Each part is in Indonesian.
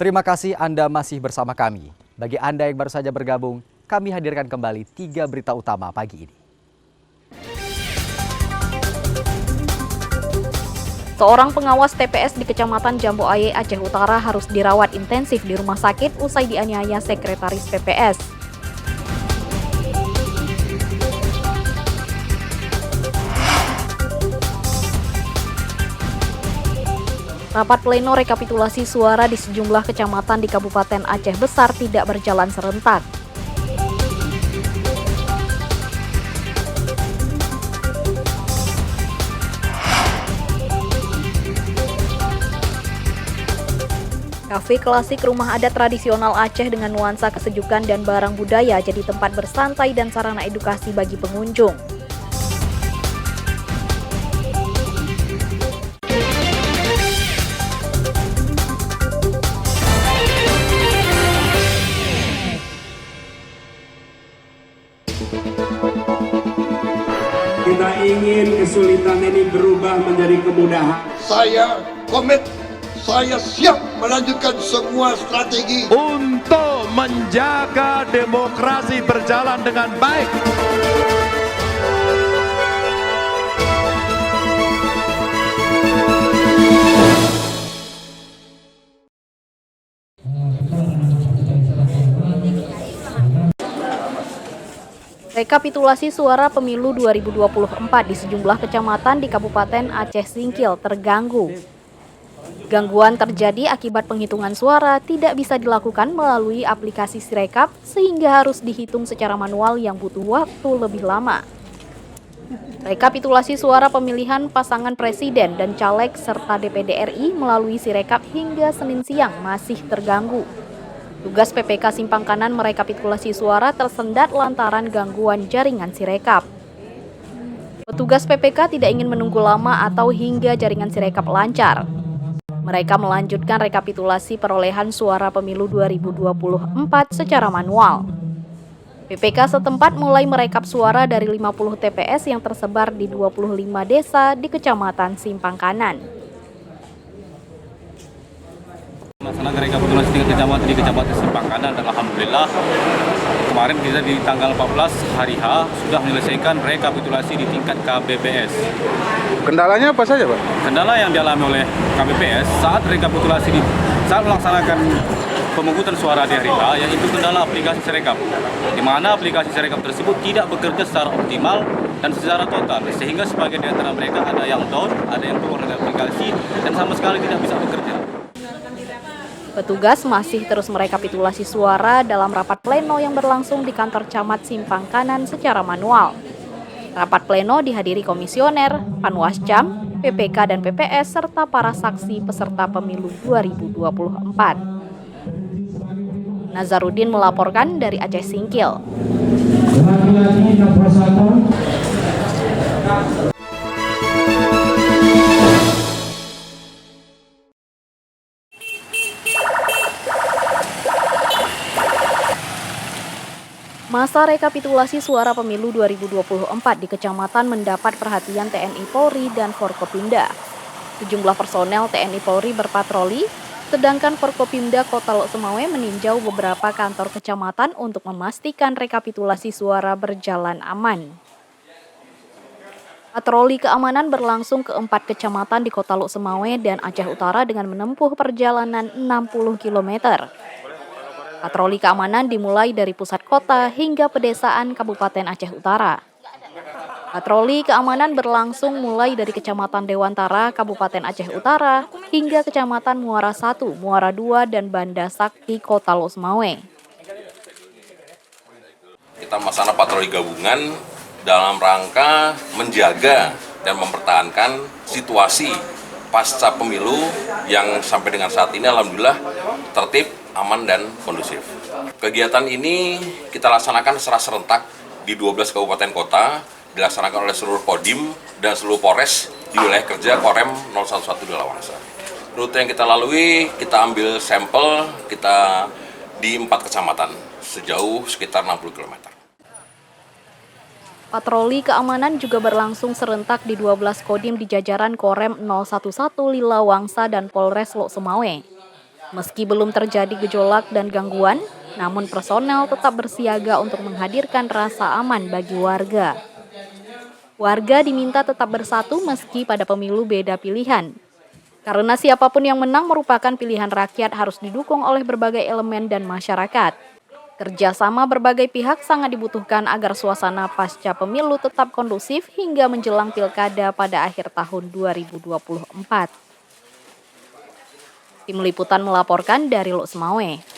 Terima kasih Anda masih bersama kami. Bagi Anda yang baru saja bergabung, kami hadirkan kembali 3 berita utama pagi ini. Seorang pengawas TPS di Kecamatan Jambu Aye, Aceh Utara harus dirawat intensif di rumah sakit usai dianiaya sekretaris PPS. Rapat pleno rekapitulasi suara di sejumlah kecamatan di Kabupaten Aceh Besar tidak berjalan serentak. Kafe klasik rumah adat tradisional Aceh dengan nuansa kesejukan dan barang budaya jadi tempat bersantai dan sarana edukasi bagi pengunjung. Kita ingin kesulitan ini berubah menjadi kemudahan. Saya komit, saya siap melanjutkan semua strategi untuk menjaga demokrasi berjalan dengan baik. Rekapitulasi suara pemilu 2024 di sejumlah kecamatan di Kabupaten Aceh Singkil terganggu. Gangguan terjadi akibat penghitungan suara tidak bisa dilakukan melalui aplikasi Sirekap sehingga harus dihitung secara manual yang butuh waktu lebih lama. Rekapitulasi suara pemilihan pasangan presiden dan caleg serta DPD RI melalui Sirekap hingga Senin siang masih terganggu. Tugas PPK Simpang Kanan merekapitulasi suara tersendat lantaran gangguan jaringan Sirekap. Petugas PPK tidak ingin menunggu lama atau hingga jaringan Sirekap lancar. Mereka melanjutkan rekapitulasi perolehan suara pemilu 2024 secara manual. PPK setempat mulai merekap suara dari 50 TPS yang tersebar di 25 desa di Kecamatan Simpang Kanan. Melaksanakan rekapitulasi tingkat kecamatan di Kecamatan Simpang Kanan dan alhamdulillah kemarin kita di tanggal 14 hari H sudah menyelesaikan rekapitulasi di tingkat KPPS. Kendalanya apa saja, Pak? Kendala yang dialami oleh KPPS saat rekapitulasi saat melaksanakan pemungutan suara di hari H yaitu kendala aplikasi Sirekap, di mana aplikasi Sirekap tersebut tidak bekerja secara optimal dan secara total, sehingga sebagian di antara mereka ada yang down, ada yang keluar dari aplikasi dan sama sekali tidak bisa bekerja. Petugas masih terus merekapitulasi suara dalam rapat pleno yang berlangsung di kantor Camat Simpang Kanan secara manual. Rapat pleno dihadiri komisioner, Panwascam, PPK dan PPS serta para saksi peserta pemilu 2024. Nazarudin melaporkan dari Aceh Singkil. Masa rekapitulasi suara pemilu 2024 di kecamatan mendapat perhatian TNI Polri dan Forkopimda. Sejumlah personel TNI Polri berpatroli, sedangkan Forkopimda Kota Lok Semawe meninjau beberapa kantor kecamatan untuk memastikan rekapitulasi suara berjalan aman. Patroli keamanan berlangsung ke 4 kecamatan di Kota Lok Semawe dan Aceh Utara dengan menempuh perjalanan 60 km. Patroli keamanan dimulai dari pusat kota hingga pedesaan Kabupaten Aceh Utara. Patroli keamanan berlangsung mulai dari Kecamatan Dewantara, Kabupaten Aceh Utara, hingga Kecamatan Muara 1, Muara 2, dan Banda Sakti, Kota Lok Semawe. Kita melaksanakan patroli gabungan dalam rangka menjaga dan mempertahankan situasi pasca pemilu yang sampai dengan saat ini alhamdulillah tertib, aman dan kondusif. Kegiatan ini kita laksanakan secara serentak di 12 kabupaten kota, dilaksanakan oleh seluruh Kodim dan seluruh Polres di wilayah kerja Korem 011 di Lawangsa. Rute yang kita lalui, kita ambil sampel kita di 4 kecamatan sejauh sekitar 60 km. Patroli keamanan juga berlangsung serentak di 12 Kodim di jajaran Korem 011 Lilawangsa dan Polres Lok Semawe. Meski belum terjadi gejolak dan gangguan, namun personel tetap bersiaga untuk menghadirkan rasa aman bagi warga. Warga diminta tetap bersatu meski pada pemilu beda pilihan. Karena siapapun yang menang merupakan pilihan rakyat harus didukung oleh berbagai elemen dan masyarakat. Kerjasama berbagai pihak sangat dibutuhkan agar suasana pasca pemilu tetap kondusif hingga menjelang pilkada pada akhir tahun 2024. Tim Liputan melaporkan dari Loksmawe.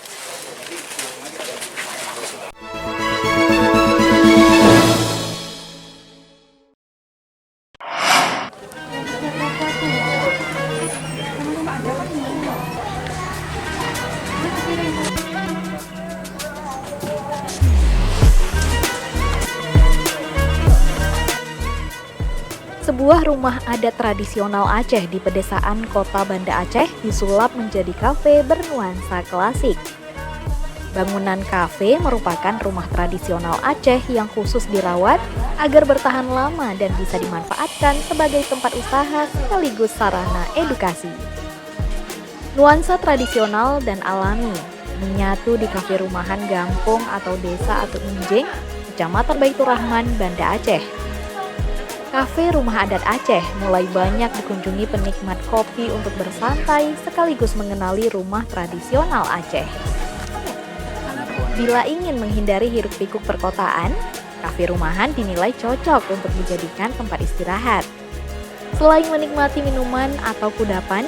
Sebuah rumah adat tradisional Aceh di pedesaan kota Banda Aceh disulap menjadi kafe bernuansa klasik. Bangunan kafe merupakan rumah tradisional Aceh yang khusus dirawat agar bertahan lama dan bisa dimanfaatkan sebagai tempat usaha sekaligus sarana edukasi. Nuansa tradisional dan alami menyatu di kafe rumahan Gampong atau Desa atau Injeng, Kecamatan Baitur Rahman, Banda Aceh. Kafe Rumah Adat Aceh mulai banyak dikunjungi penikmat kopi untuk bersantai sekaligus mengenali rumah tradisional Aceh. Bila ingin menghindari hiruk-pikuk perkotaan, kafe rumahan dinilai cocok untuk dijadikan tempat istirahat. Selain menikmati minuman atau kudapan,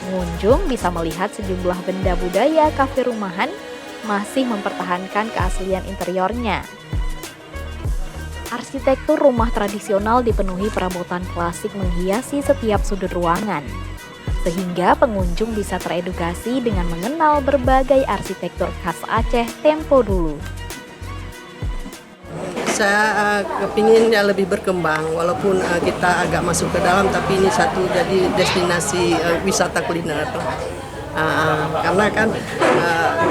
pengunjung bisa melihat sejumlah benda budaya kafe rumahan masih mempertahankan keaslian interiornya. Arsitektur rumah tradisional dipenuhi perabotan klasik menghiasi setiap sudut ruangan, sehingga pengunjung bisa teredukasi dengan mengenal berbagai arsitektur khas Aceh tempo dulu. Saya kepingin lebih berkembang, walaupun kita agak masuk ke dalam, tapi ini satu jadi destinasi wisata kuliner. Karena kan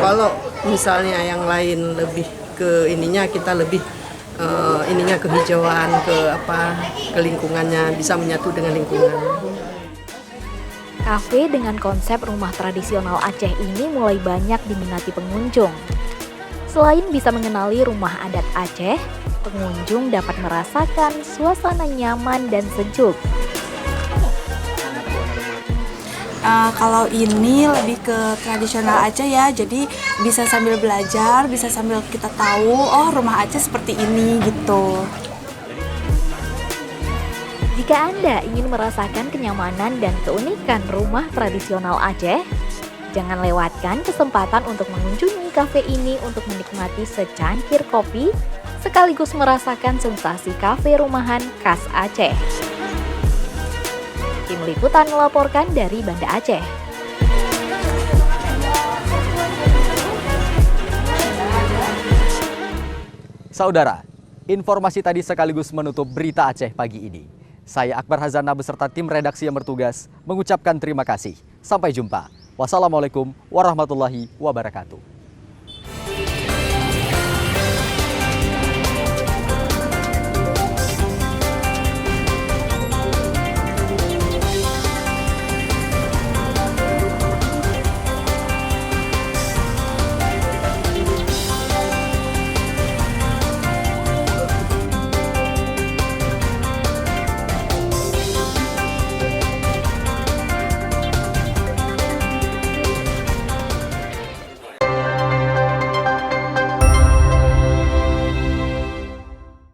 kalau misalnya yang lain lebih ke ininya, kita lebih kehijauan, ke lingkungannya, bisa menyatu dengan lingkungan. Kafe dengan konsep rumah tradisional Aceh ini mulai banyak diminati pengunjung. Selain bisa mengenali rumah adat Aceh, pengunjung dapat merasakan suasana nyaman dan sejuk. Kalau ini lebih ke tradisional Aceh ya, jadi bisa sambil belajar, bisa sambil kita tahu, oh rumah Aceh seperti ini gitu. Jika Anda ingin merasakan kenyamanan dan keunikan rumah tradisional Aceh, jangan lewatkan kesempatan untuk mengunjungi kafe ini untuk menikmati secangkir kopi, sekaligus merasakan sensasi kafe rumahan khas Aceh. Tim Liputan melaporkan dari Banda Aceh. Saudara, informasi tadi sekaligus menutup berita Aceh pagi ini. Saya Akbar Hazana beserta tim redaksi yang bertugas mengucapkan terima kasih. Sampai jumpa. Wassalamualaikum warahmatullahi wabarakatuh.